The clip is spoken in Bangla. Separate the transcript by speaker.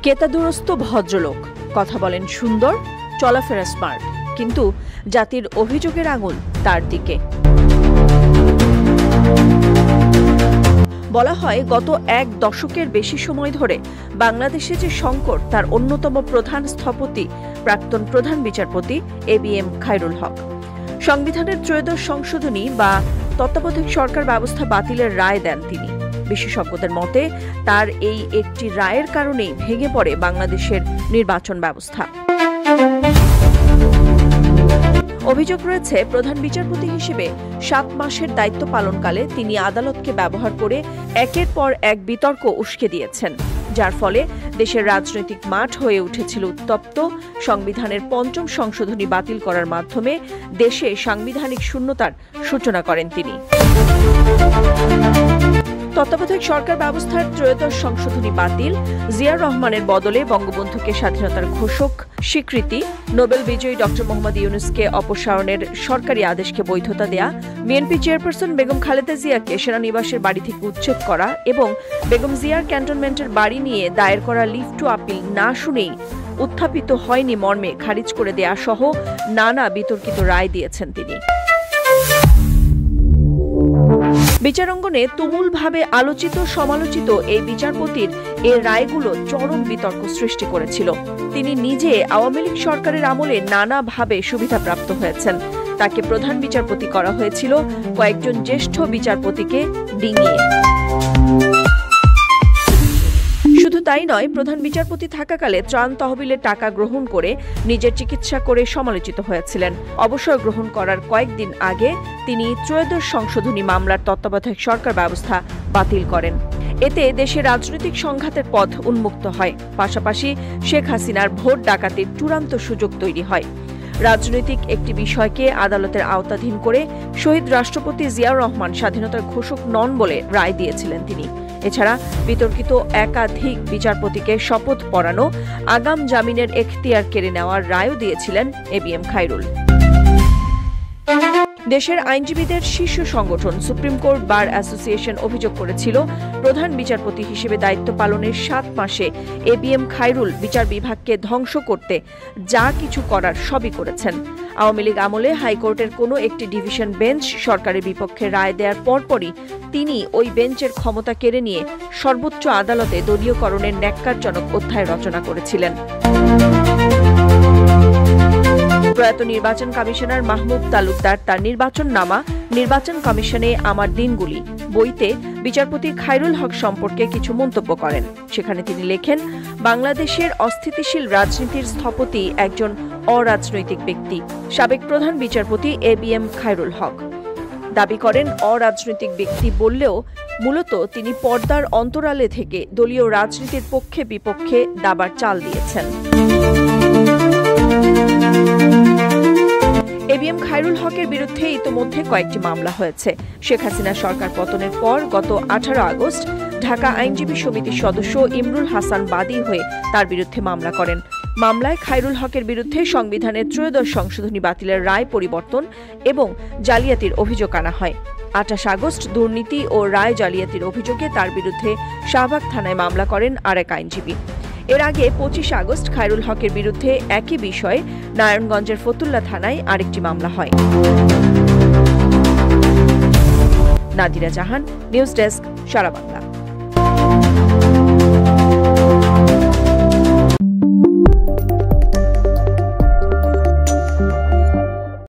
Speaker 1: কেতাদুরস্ত ভদ্রলোক, কথা বলেন সুন্দর, চলাফেরা স্মার্ট, কিন্তু জাতির অভিযোগের আঙুল তার দিকে। বলা হয় গত এক দশকের বেশি সময় ধরে বাংলাদেশে যে সংকট তার অন্যতম প্রধান স্থপতি প্রাক্তন প্রধান বিচারপতি ABM খায়রুল হক। সংবিধানের ত্রয়োদশ সংশোধনী বা তত্ত্বাবধায়ক সরকার ব্যবস্থা বাতিলের রায় দেন তিনি। বিশেষজ্ঞদের মতে তার এই একটি রায়ের কারণেই ভেঙে পড়ে বাংলাদেশের নির্বাচন ব্যবস্থা। অভিযোগ রয়েছে প্রধান বিচারপতি হিসেবে 7 মাসের দায়িত্ব পালনকালে তিনি আদালতকে ব্যবহার করে একের পর এক বিতর্ক উস্কে দিয়েছেন, যার ফলে দেশের রাজনৈতিক মাঠ হয়ে উঠেছিল উত্তপ্ত। সংবিধানের 5ম সংশোধনী বাতিল করার মাধ্যমে দেশে সাংবিধানিক শূন্যতার সূচনা করেন তিনি। তত্ত্বাবধায়ক সরকার ব্যবস্থার ত্রয়োদশ সংশোধনী বাতিল, জিয়াউর রহমানের বদলে বঙ্গবন্ধুকে স্বাধীনতার ঘোষক স্বীকৃতি, নোবেল বিজয়ী ডক্টর মোহাম্মদ ইউনূসকে অপসারণের সরকারি আদেশকে বৈধতা দেয়া, বিএনপি চেয়ারপারসন বেগম খালেদা জিয়াকে সেনানিবাসের বাড়ি থেকে উচ্ছেদ করা এবং বেগম জিয়ার ক্যান্টনমেন্টের বাড়ি নিয়ে দায়ের করা লিভ টু আপিল না শুনেই উত্থাপিত হয়নি মর্মে খারিজ করে দেয়া সহ নানা বিতর্কিত রায় দিয়েছেন তিনি। বিচারাঙ্গনে তুমুলভাবে আলোচিত সমালোচিত এই বিচারপতির এ রায়গুলো চরম বিতর্ক সৃষ্টি করেছিল। তিনি নিজে আওয়ামী লীগ সরকারের আমলে নানাভাবে সুবিধাপ্রাপ্ত হয়েছেন। তাকে প্রধান বিচারপতি করা হয়েছিল কয়েকজন জ্যেষ্ঠ বিচারপতিকে ডিঙিয়ে। শুধু তাই নয়, প্রধান বিচারপতি থাকাকালে ত্রাণ তহবিলের টাকা গ্রহণ করে নিজের চিকিৎসা করে সমালোচিত হয়েছিলেন। অবসর গ্রহণ করার কয়েকদিন আগে তিনি ত্রয়োদশ সংশোধনী মামলার তত্ত্বাবধায়ক সরকার ব্যবস্থা বাতিল করেন। এতে দেশে রাজনৈতিক সংঘাতের পথ উন্মুক্ত হয়, পাশাপাশি শেখ হাসিনার ভোট ডাকাতির চূড়ান্ত সুযোগ তৈরি হয়। রাজনৈতিক একটি বিষয়কে আদালতের আওতাধীন করে শহীদ রাষ্ট্রপতি জিয়াউর রহমান স্বাধীনতার ঘোষক নন বলে রায় দিয়েছিলেন তিনি। এছাড়া বিতর্কিত একাধিক বিচারপতিকে শপথ পড়ানো, আগাম জামিনের এখতিয়ার কেড়ে নেওয়ার রায়ও দিয়েছিলেন ABM খায়রুল। দেশের আইনজীবীদের শীর্ষ সংগঠন সুপ্রিম কোর্ট বার অ্যাসোসিয়েশন অভিযোগ করেছিল, প্রধান বিচারপতি হিসেবে দায়িত্ব পালনের 7 মাসে ABM খায়রুল বিচার বিভাগকে ধ্বংস করতে যা কিছু করার সবই করেছেন। আওয়ামী লীগ আমলে হাইকোর্টের কোনো একটি ডিভিশন বেঞ্চ সরকারের বিপক্ষে রায় দেওয়ার পরপরই তিনি ওই বেঞ্চের ক্ষমতা কেড়ে নিয়ে সর্বোচ্চ আদালতে দলীয়করণের ন্যাক্কারজনক অধ্যায় রচনা করেছিলেন। প্রয়াত নির্বাচন কমিশনার মাহমুদ তালুকদার তার নির্বাচননামা নির্বাচন কমিশনে আমার দিনগুলি বইতে বিচারপতি খায়রুল হক সম্পর্কে কিছু মন্তব্য করেন। সেখানে তিনি লেখেন, বাংলাদেশের অস্থিতিশীল রাজনীতির স্থপতি একজন অরাজনৈতিক ব্যক্তি, সাবেক প্রধান বিচারপতি ABM খায়রুল হক। দাবি করেন অরাজনৈতিক ব্যক্তি বললেও মূলত তিনি পর্দার অন্তরালে থেকে দলীয় রাজনীতির পক্ষে বিপক্ষে দাবার চাল দিয়েছেন। ABM খায়রুল হকের বিরুদ্ধে ইতোমধ্যে কয়েকটি মামলা হয়েছে। শেখ হাসিনা সরকার পতনের পর গত 18 আগস্ট ঢাকা আইনজীবী সমিতির সদস্য ইমরুল হাসান বাদী হয়ে তার বিরুদ্ধে মামলা করেন। মামলায় খায়রুল হকের বিরুদ্ধে সংবিধানের ত্রয়োদশ সংশোধনী বাতিলের রায় পরিবর্তন এবং জালিয়াতির অভিযোগ আনা হয়। 28 আগস্ট দুর্নীতি ও রায় জালিয়াতির অভিযোগে তার বিরুদ্ধে শাহবাগ থানায় মামলা করেন আরেক আইনজীবী। এর আগে 25 আগস্ট খায়রুল হকের বিরুদ্ধে একই বিষয়ে নারায়ণগঞ্জের ফতুল্লা থানায় আরেকটি মামলা হয়। নাদিরা জাহান, নিউজ ডেস্ক, সারা বাংলা।